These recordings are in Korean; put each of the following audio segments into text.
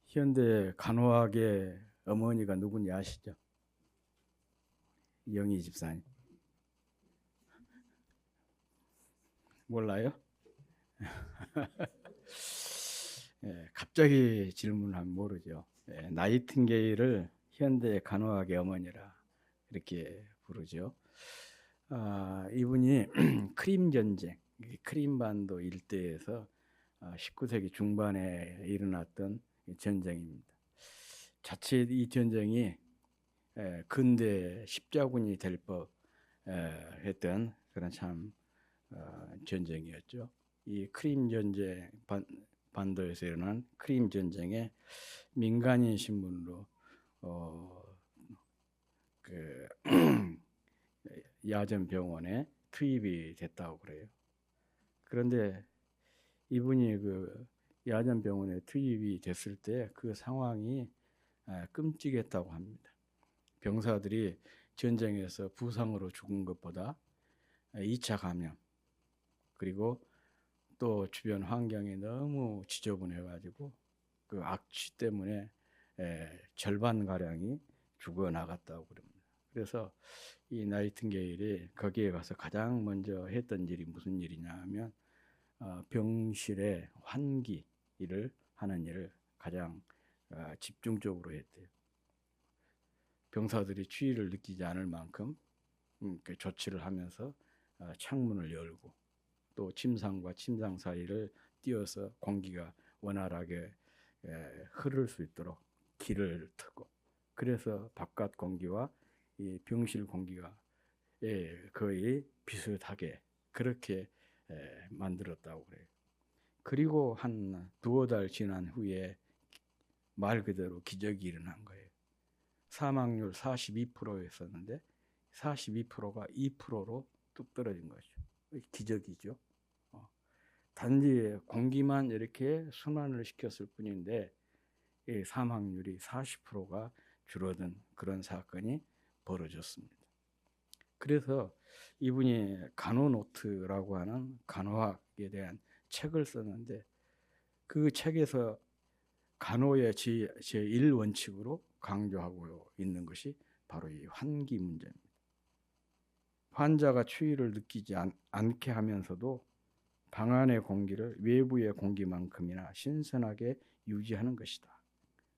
현대 간호학의 어머니가 누군지 아시죠? 영희 집사님. 몰라요? 갑자기 질문하면 모르죠. 나이팅게일을 현대 간호학의 어머니라 이렇게 부르죠. 이분이 크림 전쟁, 크림반도 일대에서 19세기 중반에 일어났던 전쟁입니다. 자칫 이 전쟁이 근대 십자군이 될 법 했던 그런 참 전쟁이었죠. 이 크림 전쟁 반도에서 일어난 크림 전쟁에 민간인 신분으로 그 야전 병원에 투입이 됐다고 그래요. 그런데 이분이 그 야전 병원에 투입이 됐을 때 그 상황이 끔찍했다고 합니다. 병사들이 전쟁에서 부상으로 죽은 것보다 2차 감염, 그리고 또 주변 환경이 너무 지저분해가지고 그 악취 때문에 절반가량이 죽어나갔다고 그럽니다. 그래서 이 나이팅게일이 거기에 가서 가장 먼저 했던 일이 무슨 일이냐 하면 병실의 환기 일을 하는 일을 가장 집중적으로 했대요. 병사들이 추위를 느끼지 않을 만큼 그 조치를 하면서 창문을 열고 또 침상과 침상 사이를 띄어서 공기가 원활하게 흐를 수 있도록 길을 트고, 그래서 바깥 공기와 이 병실 공기가 거의 비슷하게 그렇게 만들었다고 그래요. 그리고 한 두어 달 지난 후에 말 그대로 기적이 일어난 거예요. 사망률 42%였었는데 42%가 2%로 뚝 떨어진 거죠. 기적이죠. 단지 공기만 이렇게 순환을 시켰을 뿐인데 사망률이 40%가 줄어든 그런 사건이 벌어졌습니다. 그래서 이분이 간호노트라고 하는 간호학에 대한 책을 썼는데 그 책에서 간호의 제1원칙으로 강조하고 있는 것이 바로 이 환기 문제입니다. 환자가 추위를 느끼지 않게 하면서도 방 안의 공기를 외부의 공기만큼이나 신선하게 유지하는 것이다.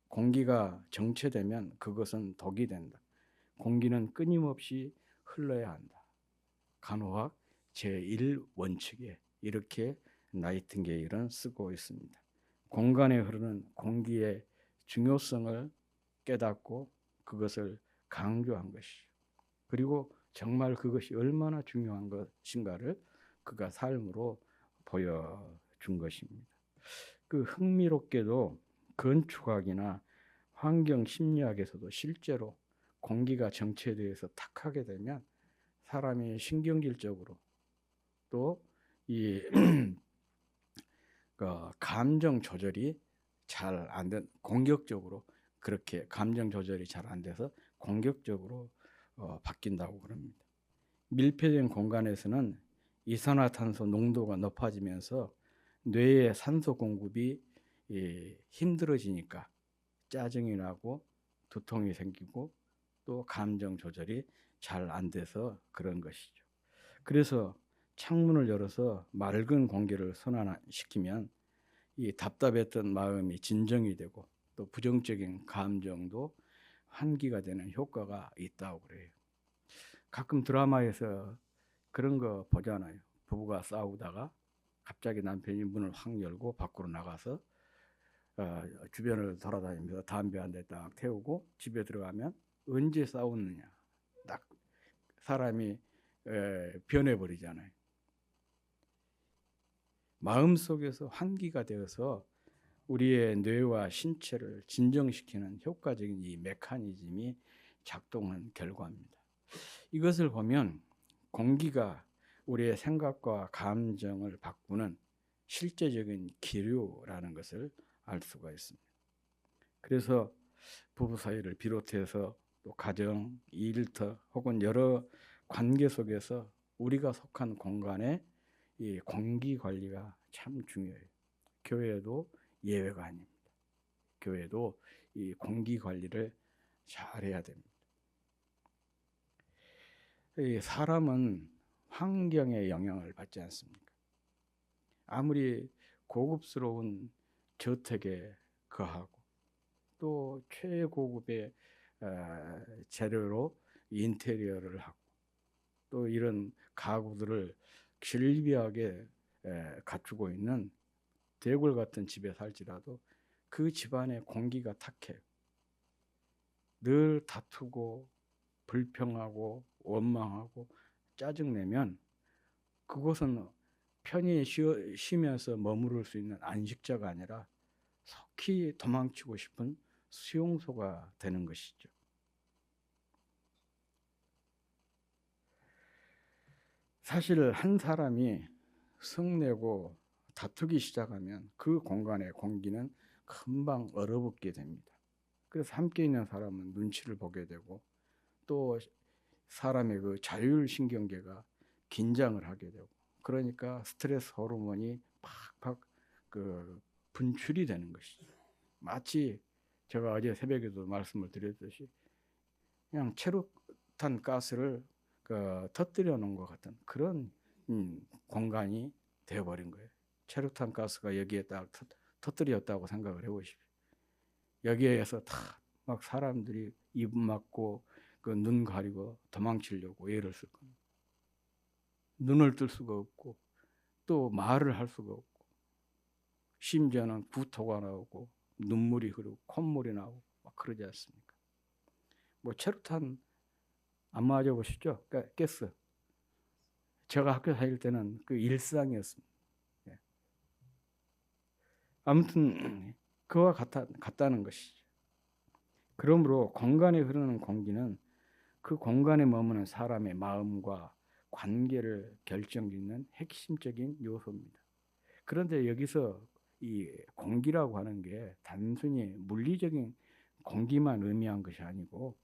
공기가 정체되면 그것은 독이 된다. 공기는 끊임없이 흘러야 한다. 간호학 제1원칙에 이렇게 나이팅게일은 쓰고 있습니다. 공간에 흐르는 공기의 중요성을 깨닫고 그것을 강조한 것이죠. 그리고 정말 그것이 얼마나 중요한 것인가를 그가 삶으로 보여준 것입니다. 그 흥미롭게도 건축학이나 환경 심리학에서도 실제로 공기가 정체되어서 탁하게 되면 사람이 신경질적으로 또 이 감정 조절이 잘 안 된, 공격적으로 그렇게 감정 조절이 잘 안 돼서 공격적으로 바뀐다고 그럽니다. 밀폐된 공간에서는 이산화탄소 농도가 높아지면서 뇌의 산소 공급이 힘들어지니까 짜증이 나고 두통이 생기고 또 감정 조절이 잘 안 돼서 그런 것이죠. 그래서 창문을 열어서 맑은 공기를 순환시키면 이 답답했던 마음이 진정이 되고 또 부정적인 감정도 환기가 되는 효과가 있다고 그래요. 가끔 드라마에서 그런 거 보잖아요. 부부가 싸우다가 갑자기 남편이 문을 확 열고 밖으로 나가서 주변을 돌아다니면서 담배 한 대 딱 태우고 집에 들어가면 언제 싸웠느냐 딱 사람이 변해버리잖아요. 마음속에서 환기가 되어서 우리의 뇌와 신체를 진정시키는 효과적인 이 메커니즘이 작동한 결과입니다. 이것을 보면 공기가 우리의 생각과 감정을 바꾸는 실제적인 기류라는 것을 알 수가 있습니다. 그래서 부부 사이를 비롯해서 또 가정, 일터 혹은 여러 관계 속에서 우리가 속한 공간의 이 공기 관리가 참 중요해요. 교회도 예외가 아닙니다. 교회도 이 공기 관리를 잘 해야 됩니다. 이 사람은 환경의 영향을 받지 않습니까? 아무리 고급스러운 저택에 거하고 또 최고급의 재료로 인테리어를 하고 또 이런 가구들을 질비하게 갖추고 있는 대궐 같은 집에 살지라도 그 집안의 공기가 탁해요. 늘 다투고 불평하고 원망하고 짜증내면 그곳은 편히 쉬면서 머무를 수 있는 안식처가 아니라 속히 도망치고 싶은 수용소가 되는 것이죠. 사실 한 사람이 성내고 다투기 시작하면 그 공간의 공기는 금방 얼어붙게 됩니다. 그래서 함께 있는 사람은 눈치를 보게 되고 또 사람의 그 자율신경계가 긴장을 하게 되고 그러니까 스트레스 호르몬이 팍팍 그 분출이 되는 것이죠. 마치 제가 어제 새벽에도 말씀을 드렸듯이 그냥 체류탄 가스를 터뜨려 놓은 것 같은 그런 공간이 되어버린 거예요. 체류탄 가스가 여기에 딱 터뜨렸다고 생각을 해보십시오. 여기에서 다 막 사람들이 입 막고 그 눈 가리고 도망치려고 애를 쓸 겁니다. 눈을 뜰 수가 없고 또 말을 할 수가 없고 심지어는 구토가 나오고 눈물이 흐르고 콧물이 나오고 막 그러지 않습니까? 뭐 체류탄 안 맞아보시죠? 가스. 제가 학교 다닐 때는 그 일상이었습니다. 예. 아무튼 그와 같다는 것이죠. 그러므로 공간에 흐르는 공기는 그 공간에 머무는 사람의 마음과 관계를 결정짓는 핵심적인 요소입니다. 그런데 여기서 이 공기라고 하는 게 단순히 물리적인 공기만 의미한 것이 아니고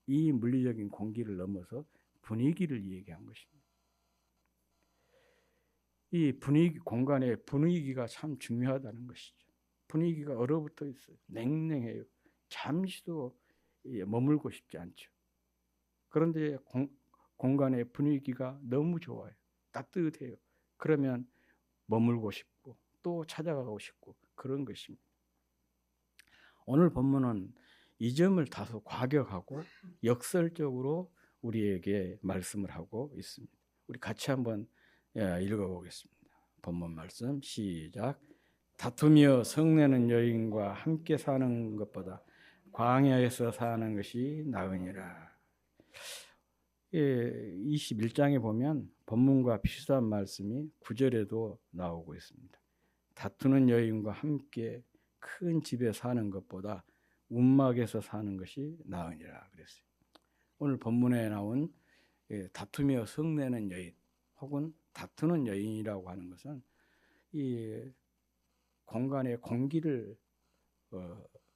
이 물리적인 공기를 넘어서 분위기를 얘기한 것입니다. 이 분위기, 공간의 분위기가 참 중요하다는 것이죠. 분위기가 얼어붙어 있어요. 냉랭해요. 잠시도 머물고 싶지 않죠. 그런데 공간의 분위기가 너무 좋아요. 따뜻해요. 그러면 머물고 싶고 또 찾아가고 싶고 그런 것입니다. 오늘 본문은 이 점을 다소 과격하고 역설적으로 우리에게 말씀을 하고 있습니다. 우리 같이 한번 읽어보겠습니다. 본문 말씀 시작. 다투며 성내는 여인과 함께 사는 것보다 광야에서 사는 것이 나으니라. 21장에 보면 본문과 비슷한 말씀이 9절에도 나오고 있습니다. 다투는 여인과 함께 큰 집에 사는 것보다 움막에서 사는 것이 나으니라 그랬어요. 오늘 본문에 나온 다투며 성내는 여인 혹은 다투는 여인이라고 하는 것은 이 공간의 공기를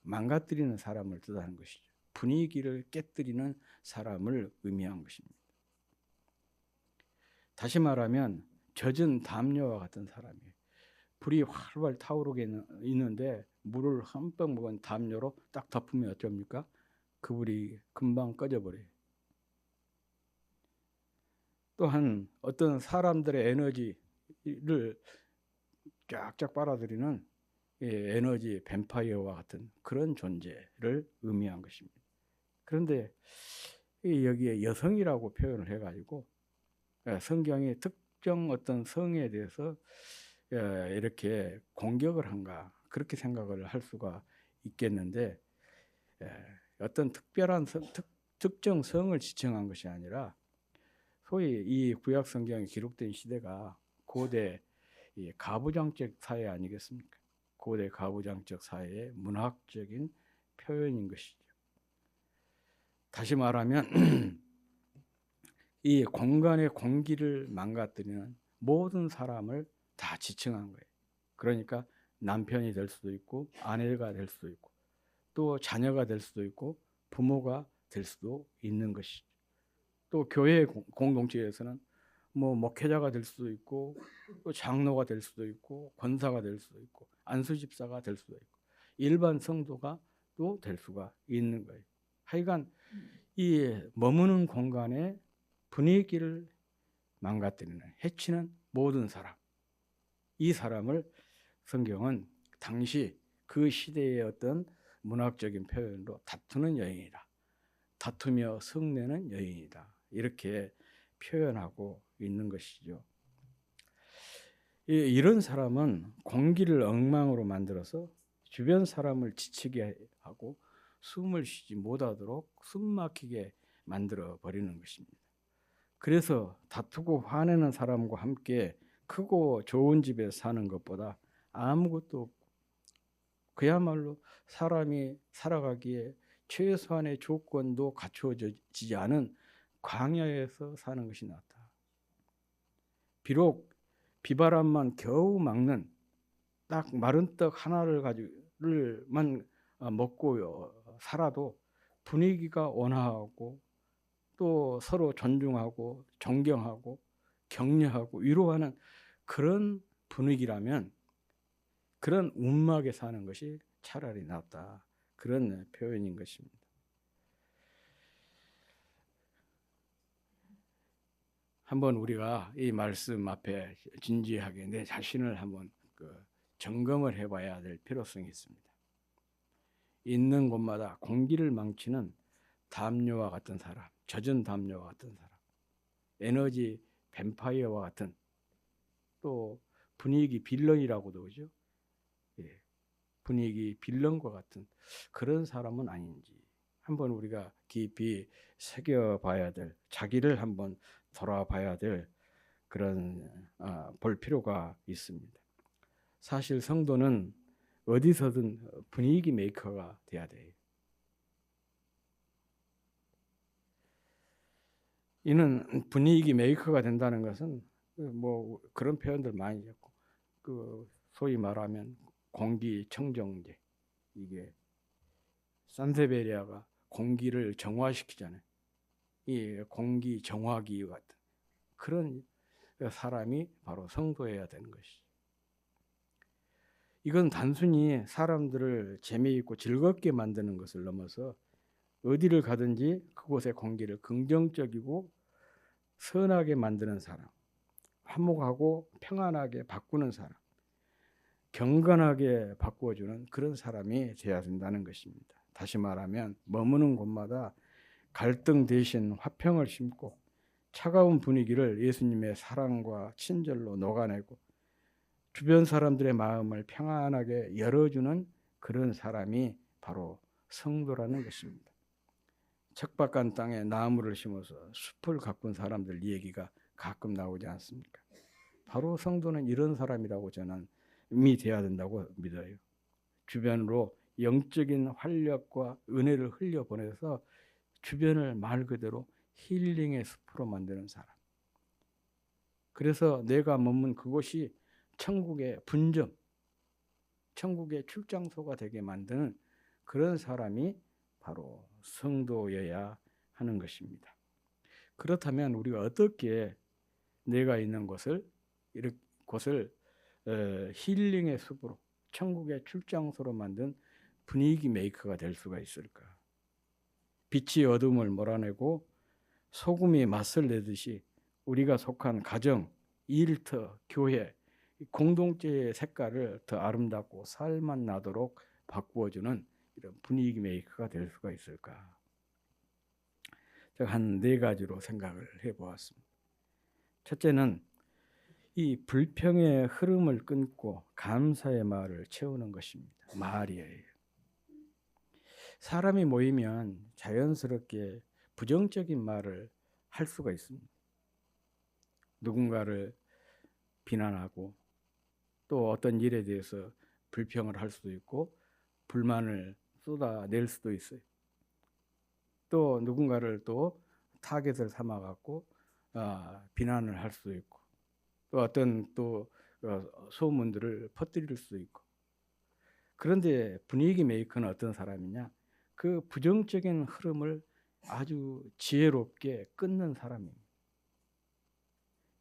망가뜨리는 사람을 뜻하는 것이죠. 분위기를 깨뜨리는 사람을 의미한 것입니다. 다시 말하면 젖은 담요와 같은 사람이에요. 불이 활활 타오르게 있는데 물을 한 병 먹은 담요로 딱 덮으면 어쩝니까? 그 불이 금방 꺼져버려요. 또한 어떤 사람들의 에너지를 쫙쫙 빨아들이는 에너지 뱀파이어와 같은 그런 존재를 의미한 것입니다. 그런데 여기에 여성이라고 표현을 해가지고 성경이 특정 어떤 성에 대해서 이렇게 공격을 한가 그렇게 생각을 할 수가 있겠는데 어떤 특별한 특정 성을 지칭한 것이 아니라 소위 이 구약 성경에 기록된 시대가 고대 가부장적 사회 아니겠습니까? 고대 가부장적 사회의 문학적인 표현인 것이죠. 다시 말하면 이 공간의 공기를 망가뜨리는 모든 사람을 다 지칭한 거예요. 그러니까 남편이 될 수도 있고 아내가 될 수도 있고 또 자녀가 될 수도 있고 부모가 될 수도 있는 것이죠. 또 교회 공동체에서는 뭐 목회자가 될 수도 있고 또 장로가 될 수도 있고 권사가 될 수도 있고 안수집사가 될 수도 있고 일반 성도가 또 될 수가 있는 거예요. 하여간 이 머무는 공간의 분위기를 망가뜨리는, 해치는 모든 사람, 이 사람을 성경은 당시 그 시대의 어떤 문학적인 표현으로 다투는 여인이다, 다투며 성내는 여인이다, 이렇게 표현하고 있는 것이죠. 이런 사람은 공기를 엉망으로 만들어서 주변 사람을 지치게 하고 숨을 쉬지 못하도록 숨막히게 만들어 버리는 것입니다. 그래서 다투고 화내는 사람과 함께 크고 좋은 집에 사는 것보다 아무것도 없고 그야말로 사람이 살아가기에 최소한의 조건도 갖추어지지 않은 광야에서 사는 것이 낫다. 비록 비바람만 겨우 막는 딱 마른 떡 하나를 가지고만 먹고 살아도 분위기가 온화하고 또 서로 존중하고 존경하고 격려하고 위로하는 그런 분위기라면 그런 움막에 사는 것이 차라리 낫다. 그런 표현인 것입니다. 한번 우리가 이 말씀 앞에 진지하게 내 자신을 한번 점검을 해봐야 될 필요성이 있습니다. 있는 곳마다 공기를 망치는 담요와 같은 사람, 젖은 담요와 같은 사람, 에너지 뱀파이어와 같은, 또 분위기 빌런이라고도 그러죠. 예, 분위기 빌런과 같은 그런 사람은 아닌지 한번 우리가 깊이 새겨봐야 될, 자기를 한번 돌아봐야 될 그런 볼 필요가 있습니다. 사실 성도는 어디서든 분위기 메이커가 돼야 돼요. 이는 분위기 메이커가 된다는 것은 뭐 그런 표현들 많이 있고 그 소위 말하면 공기청정제, 이게 산세베리아가 공기를 정화시키잖아요. 이 공기 정화기 같은 그런 사람이 바로 성도여야 되는 것이죠. 이건 단순히 사람들을 재미있고 즐겁게 만드는 것을 넘어서 어디를 가든지 그곳의 공기를 긍정적이고 선하게 만드는 사람, 화목하고 평안하게 바꾸는 사람, 경건하게 바꾸어주는 그런 사람이 되어야 된다는 것입니다. 다시 말하면 머무는 곳마다 갈등 대신 화평을 심고 차가운 분위기를 예수님의 사랑과 친절로 녹아내고 주변 사람들의 마음을 평안하게 열어주는 그런 사람이 바로 성도라는 것입니다. 척박한 땅에 나무를 심어서 숲을 가꾼 사람들 얘기가 가끔 나오지 않습니까? 바로 성도는 이런 사람이라고 저는 이미 되어야 된다고 믿어요. 주변으로 영적인 활력과 은혜를 흘려보내서 주변을 말 그대로 힐링의 숲으로 만드는 사람. 그래서 내가 머문 그곳이 천국의 분점, 천국의 출장소가 되게 만드는 그런 사람이 바로 성도여야 하는 것입니다. 그렇다면 우리가 어떻게 내가 있는 곳을 힐링의 숲으로, 천국의 출장소로 만든 분위기 메이커가 될 수가 있을까? 빛이 어둠을 몰아내고 소금이 맛을 내듯이 우리가 속한 가정, 일터, 교회, 공동체의 색깔을 더 아름답고 살맛 나도록 바꾸어주는 이런 분위기 메이커가 될 수가 있을까? 제가 한 4가지로 생각을 해보았습니다. 첫째는 이 불평의 흐름을 끊고 감사의 말을 채우는 것입니다. 말이에요. 사람이 모이면 자연스럽게 부정적인 말을 할 수가 있습니다. 누군가를 비난하고 또 어떤 일에 대해서 불평을 할 수도 있고 불만을 쏟아낼 수도 있어요. 또 누군가를 또 타겟을 삼아갖고 비난을 할 수도 있고 또 어떤 또 소문들을 퍼뜨릴 수도 있고. 그런데 분위기 메이커는 어떤 사람이냐? 그 부정적인 흐름을 아주 지혜롭게 끊는 사람입니다.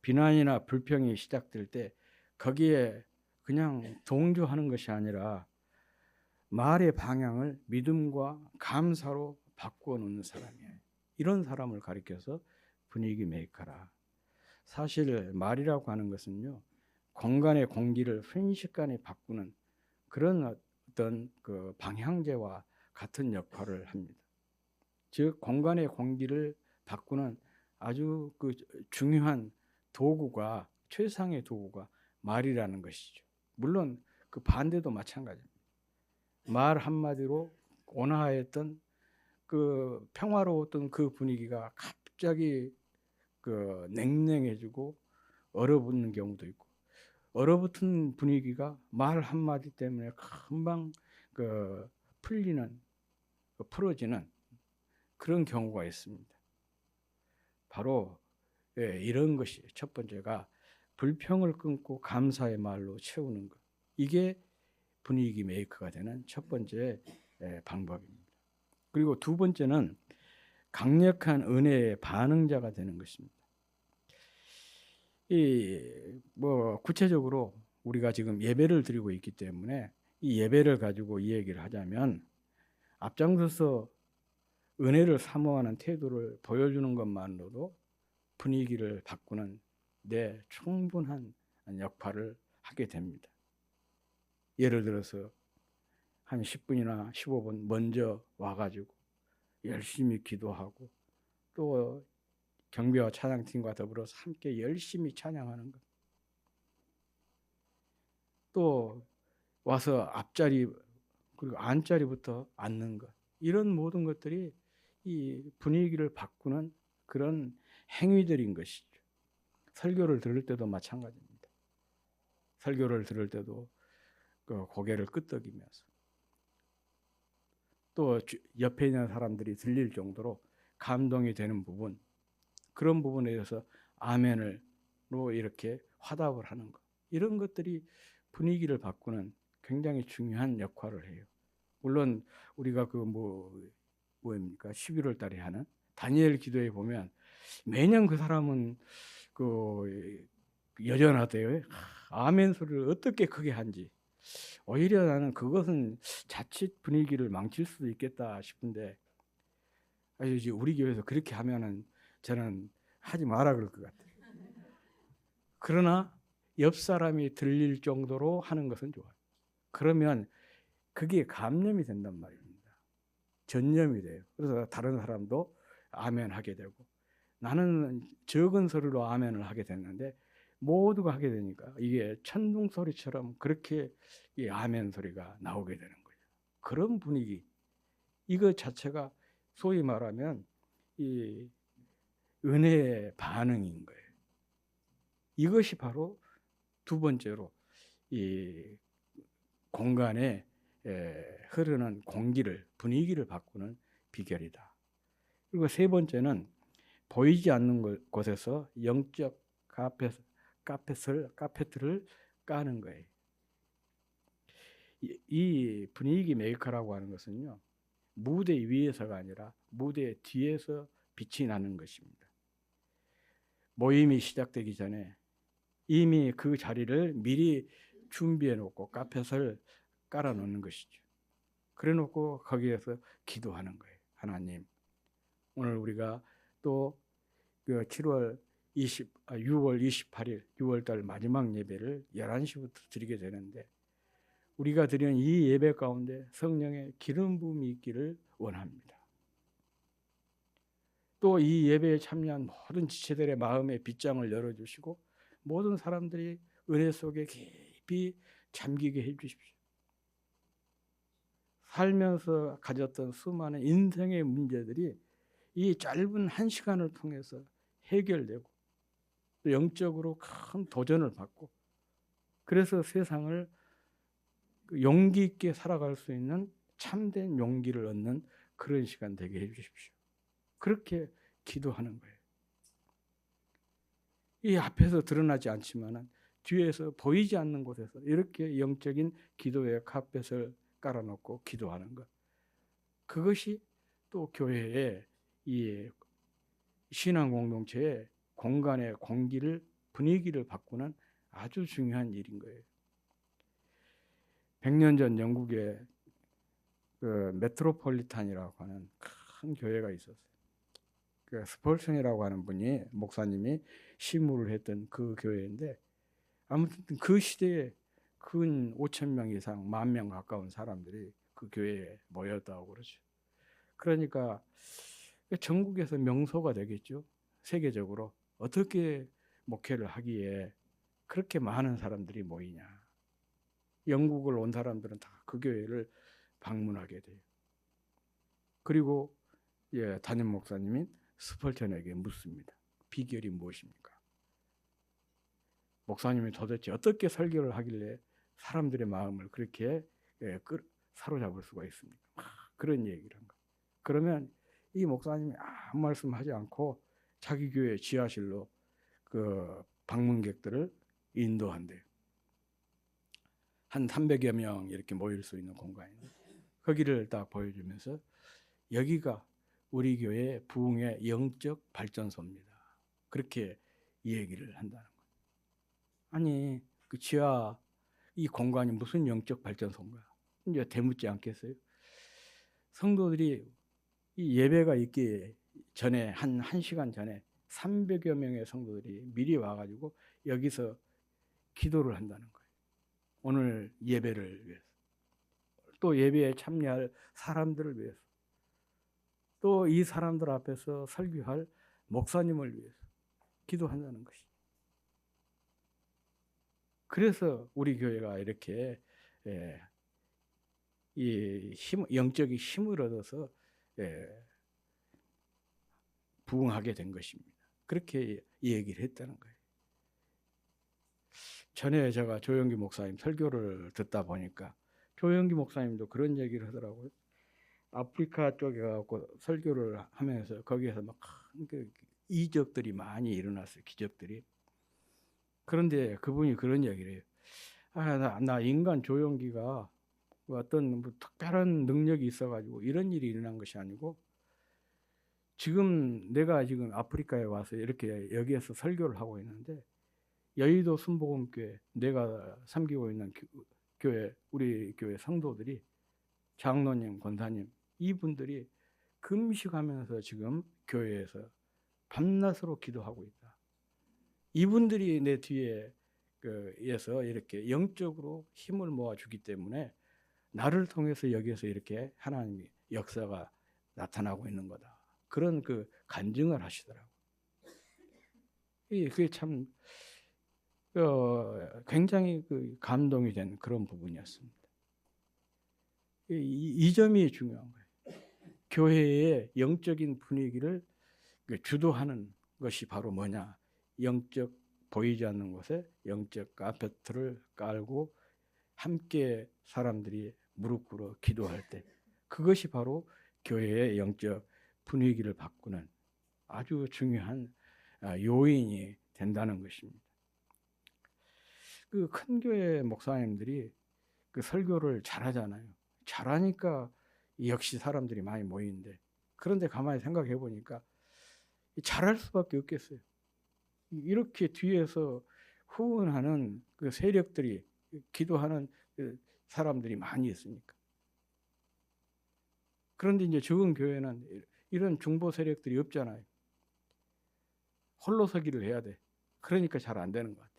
비난이나 불평이 시작될 때 거기에 그냥 동조하는 것이 아니라 말의 방향을 믿음과 감사로 바꾸어 놓는 사람이에요. 이런 사람을 가리켜서 분위기 메이커라. 사실 말이라고 하는 것은요, 공간의 공기를 순식간에 바꾸는 그런 어떤 그 방향제와 같은 역할을 합니다. 즉 공간의 공기를 바꾸는 아주 그 중요한 도구가, 최상의 도구가 말이라는 것이죠. 물론 그 반대도 마찬가지입니다. 말 한마디로 온화했던 그 평화로웠던 그 분위기가 갑자기 그 냉랭해지고 얼어붙는 경우도 있고, 얼어붙은 분위기가 말 한마디 때문에 금방 그 풀어지는 그런 경우가 있습니다. 바로 이런 것이 첫 번째가 불평을 끊고 감사의 말로 채우는 것. 이게 분위기 메이커가 되는 첫 번째 방법입니다. 그리고 두 번째는 강력한 은혜의 반응자가 되는 것입니다. 구체적으로 우리가 지금 예배를 드리고 있기 때문에 이 예배를 가지고 이 얘기를 하자면, 앞장서서 은혜를 사모하는 태도를 보여주는 것만으로도 분위기를 바꾸는 데 충분한 역할을 하게 됩니다. 예를 들어서 한 10분이나 15분 먼저 와가지고 열심히 기도하고, 또 경비와 찬양팀과 더불어서 함께 열심히 찬양하는 것, 또 와서 앞자리 그리고 안자리부터 앉는 것, 이런 모든 것들이 이 분위기를 바꾸는 그런 행위들인 것이죠. 설교를 들을 때도 마찬가지입니다. 설교를 들을 때도 그 고개를 끄덕이면서, 또 옆에 있는 사람들이 들릴 정도로 감동이 되는 부분, 그런 부분에 대해서 아멘으로 이렇게 화답을 하는 것, 이런 것들이 분위기를 바꾸는 굉장히 중요한 역할을 해요. 물론 우리가 그 뭐입니까? 11월 달에 하는 다니엘 기도에 보면 매년 그 사람은 그 여전하대요. 아멘 소리를 어떻게 크게 한지. 오히려 나는 그것은 자칫 분위기를 망칠 수도 있겠다 싶은데, 우리 교회에서 그렇게 하면은 저는 하지 마라 그럴 것 같아요. 그러나 옆 사람이 들릴 정도로 하는 것은 좋아요. 그러면 그게 감염이 된단 말입니다. 전염이 돼요. 그래서 다른 사람도 아멘 하게 되고, 나는 적은 소리로 아멘을 하게 됐는데 모두가 하게 되니까 이게 천둥 소리처럼 그렇게 이 아멘 소리가 나오게 되는 거예요. 그런 분위기, 이거 자체가 소위 말하면 이 은혜의 반응인 거예요. 이것이 바로 두 번째로 이 공간에 흐르는 공기를, 분위기를 바꾸는 비결이다. 그리고 세 번째는 보이지 않는 곳에서 영적 카펫을 까는 거예요. 이 분위기 메이커라고 하는 것은요, 무대 위에서가 아니라 무대 뒤에서 빛이 나는 것입니다. 모임이 시작되기 전에 이미 그 자리를 미리 준비해 놓고 카펫을 깔아 놓는 것이죠. 그래 놓고 거기에서 기도하는 거예요. 하나님, 오늘 우리가 또 6월 28일 6월달 마지막 예배를 11시부터 드리게 되는데, 우리가 드리는 이 예배 가운데 성령의 기름 부음이 있기를 원합니다. 또 이 예배에 참여한 모든 지체들의 마음의 빗장을 열어주시고 모든 사람들이 은혜 속에 깊이 잠기게 해주십시오. 살면서 가졌던 수많은 인생의 문제들이 이 짧은 한 시간을 통해서 해결되고, 또 영적으로 큰 도전을 받고, 그래서 세상을 용기 있게 살아갈 수 있는 참된 용기를 얻는 그런 시간 되게 해주십시오. 그렇게 기도하는 거예요. 이 앞에서 드러나지 않지만 뒤에서 보이지 않는 곳에서 이렇게 영적인 기도의 카펫을 깔아놓고 기도하는 것, 그것이 또 교회의 이 신앙 공동체의 공간의 공기를, 분위기를 바꾸는 아주 중요한 일인 거예요. 100년 전 영국의 그 메트로폴리탄이라고 하는 큰 교회가 있었어요. 그 스폴슨이라고 하는 분이 목사님이 시무를 했던 그 교회인데, 아무튼 그 시대에 근 5천 명 이상, 10,000명 가까운 사람들이 그 교회에 모였다고 그러죠. 그러니까 전국에서 명소가 되겠죠. 세계적으로 어떻게 목회를 하기에 그렇게 많은 사람들이 모이냐. 영국을 온 사람들은 다 그 교회를 방문하게 돼요. 그리고 담임 목사님인 스펄전에게 묻습니다. 비결이 무엇입니까? 목사님이 도대체 어떻게 설교를 하길래 사람들의 마음을 그렇게 사로잡을 수가 있습니까? 그런 얘기를 한 거예요. 그러면 이 목사님이 아무 말씀하지 않고 자기 교회 지하실로 그 방문객들을 인도한대요. 한 300여 명 이렇게 모일 수 있는 공간인데, 거기를 딱 보여주면서 여기가 우리 교회 부흥의 영적 발전소입니다. 그렇게 얘기를 한다는 거예요. 아니, 그 지하 이 공간이 무슨 영적 발전소인가? 이제 되묻지 않겠어요? 성도들이 이 예배가 있기 전에 한 시간 전에 300여 명의 성도들이 미리 와가지고 여기서 기도를 한다는 거예요. 오늘 예배를 위해서, 또 예배에 참여할 사람들을 위해서, 또 이 사람들 앞에서 설교할 목사님을 위해서 기도한다는 것이죠. 그래서 우리 교회가 이렇게 이 영적인 힘을 얻어서 부흥하게 된 것입니다. 그렇게 얘기를 했다는 거예요. 전에 제가 조영기 목사님 설교를 듣다 보니까 조영기 목사님도 그런 얘기를 하더라고요. 아프리카 쪽에 가고 설교를 하면서 거기에서 막 이적들이 많이 일어났어요. 기적들이. 그런데 그분이 그런 얘기를 해요. 나 인간 조영기가 어떤 뭐 특별한 능력이 있어가지고 이런 일이 일어난 것이 아니고, 지금 내가 지금 아프리카에 와서 이렇게 여기에서 설교를 하고 있는데, 여의도 순복음교회 내가 섬기고 있는 교회, 우리 교회 성도들이, 장로님, 권사님, 이분들이 금식하면서 지금 교회에서 밤낮으로 기도하고 있다. 이분들이 내 뒤에 에서 이렇게 영적으로 힘을 모아주기 때문에 나를 통해서 여기에서 이렇게 하나님의 역사가 나타나고 있는 거다. 그런 그 간증을 하시더라고요. 그게 참 굉장히 그 감동이 된 그런 부분이었습니다. 이 점이 중요한 거예요. 교회의 영적인 분위기를 주도하는 것이 바로 뭐냐? 영적 보이지 않는 곳에 영적 카페트를 깔고 함께 사람들이 무릎 꿇어 기도할 때, 그것이 바로 교회의 영적 분위기를 바꾸는 아주 중요한 요인이 된다는 것입니다. 그 큰 교회 목사님들이 그 설교를 잘하잖아요. 잘하니까 역시 사람들이 많이 모이는데, 그런데 가만히 생각해 보니까 잘할 수밖에 없겠어요. 이렇게 뒤에서 후원하는 그 세력들이, 기도하는 그 사람들이 많이 있으니까. 그런데 이제 적은 교회는 이런 중보 세력들이 없잖아요. 홀로 서기를 해야 돼. 그러니까 잘 안 되는 것 같아요.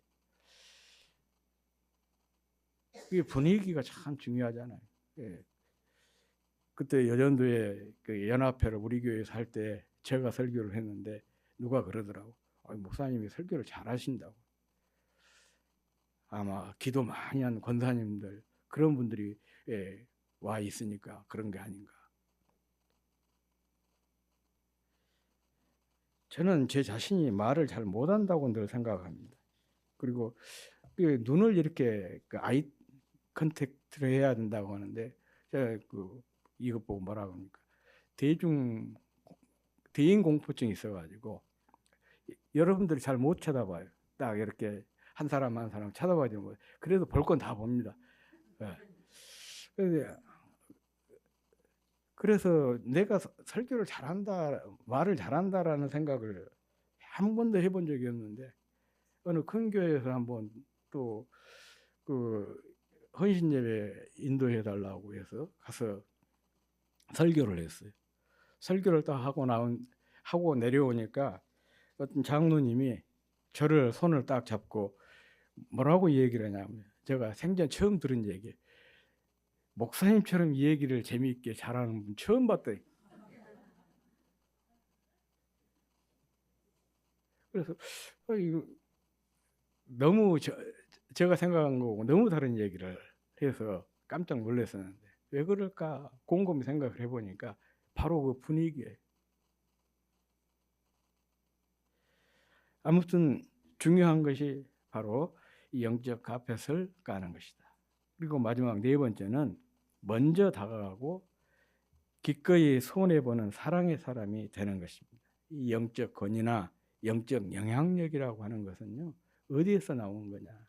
이 분위기가 참 중요하잖아요. 예. 그때 여전도에 그 연합회를 우리 교회에서 할 때 제가 설교를 했는데 누가 그러더라고. 목사님이 설교를 잘하신다고. 아마 기도 많이 한 권사님들, 그런 분들이 와 있으니까 그런 게 아닌가. 저는 제 자신이 말을 잘 못한다고 늘 생각합니다. 그리고 눈을 이렇게 아이 컨택트를 해야 된다고 하는데, 제가 이것 보고 뭐라고 합니까? 대인 공포증이 있어가지고 여러분들이 잘 못 쳐다봐요. 딱 이렇게 한 사람 한 사람 쳐다봐야 되는 거예요. 그래도 볼 건 다 봅니다. 그래서 내가 설교를 잘한다, 말을 잘한다라는 생각을 한 번도 해본 적이 없는데, 어느 큰 교회에서 한번 또 그 헌신 예배 인도해 달라고 해서 가서 설교를 했어요. 설교를 딱 하고 내려오니까 어떤 장로님이 저를 손을 딱 잡고 뭐라고 얘기를 하냐면, 제가 생전 처음 들은 얘기, 목사님처럼 이 얘기를 재미있게 잘하는 분 처음 봤더니. 그래서 이거 너무 제가 생각한 거고 너무 다른 얘기를 해서 깜짝 놀랐었는데, 왜 그럴까 곰곰이 생각을 해보니까 바로 그 분위기에. 아무튼 중요한 것이 바로 이 영적 카펫을 까는 것이다. 그리고 마지막 네 번째는 먼저 다가가고 기꺼이 손해보는 사랑의 사람이 되는 것입니다. 이 영적 권위나 영적 영향력이라고 하는 것은요, 어디에서 나오는 거냐?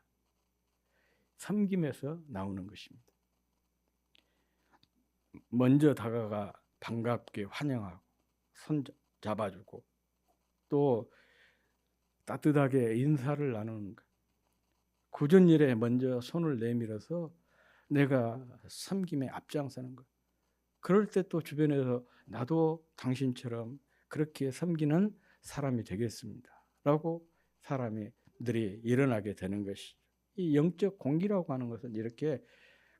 섬김에서 나오는 것입니다. 먼저 다가가 반갑게 환영하고 손 잡아주고 또 따뜻하게 인사를 나누는 것. 굳은 일에 먼저 손을 내밀어서 내가 섬김에 앞장서는 것. 그럴 때 또 주변에서 나도 당신처럼 그렇게 섬기는 사람이 되겠습니다 라고 사람들이 일어나게 되는 것이죠. 이 영적 공기라고 하는 것은 이렇게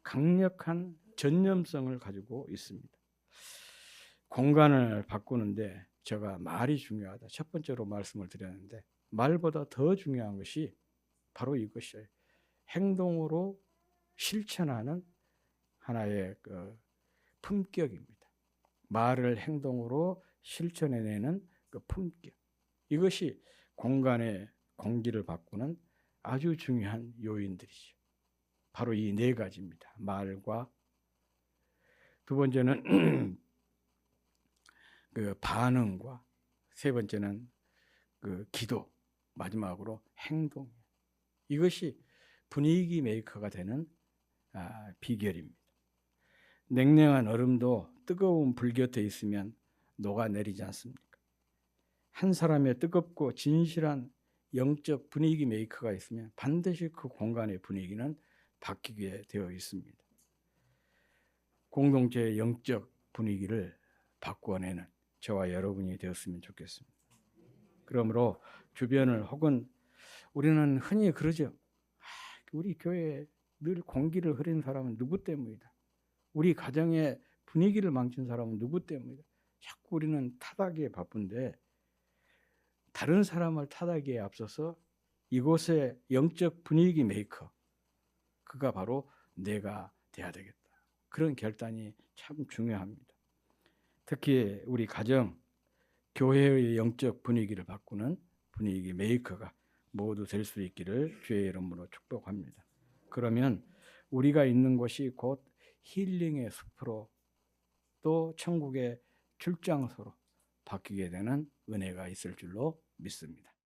강력한 전념성을 가지고 있습니다. 공간을 바꾸는데 제가 말이 중요하다, 첫 번째로 말씀을 드렸는데, 말보다 더 중요한 것이 바로 이것이에요. 행동으로 실천하는 하나의 그 품격입니다. 말을 행동으로 실천해내는 그 품격. 이것이 공간의 공기를 바꾸는 아주 중요한 요인들이죠. 바로 이 네 가지입니다. 말과, 두 번째는 그 반응과, 세 번째는 그 기도, 마지막으로 행동. 이것이 분위기 메이커가 되는 비결입니다. 냉랭한 얼음도 뜨거운 불 곁에 있으면 녹아내리지 않습니까? 한 사람의 뜨겁고 진실한 영적 분위기 메이커가 있으면 반드시 그 공간의 분위기는 바뀌게 되어 있습니다. 공동체의 영적 분위기를 바꾸어내는 저와 여러분이 되었으면 좋겠습니다. 그러므로 주변을, 혹은 우리는 흔히 그러죠. 우리 교회에 늘 공기를 흐린 사람은 누구 때문이다. 우리 가정의 분위기를 망친 사람은 누구 때문이다. 자꾸 우리는 탓하기에 바쁜데, 다른 사람을 탓하기에 앞서서 이곳의 영적 분위기 메이커, 그가 바로 내가 돼야 되겠다. 그런 결단이 참 중요합니다. 특히 우리 가정, 교회의 영적 분위기를 바꾸는 분위기 메이커가 모두 될 수 있기를 주의 이름으로 축복합니다. 그러면 우리가 있는 곳이 곧 힐링의 숲으로, 또 천국의 출장소로 바뀌게 되는 은혜가 있을 줄로 믿습니다.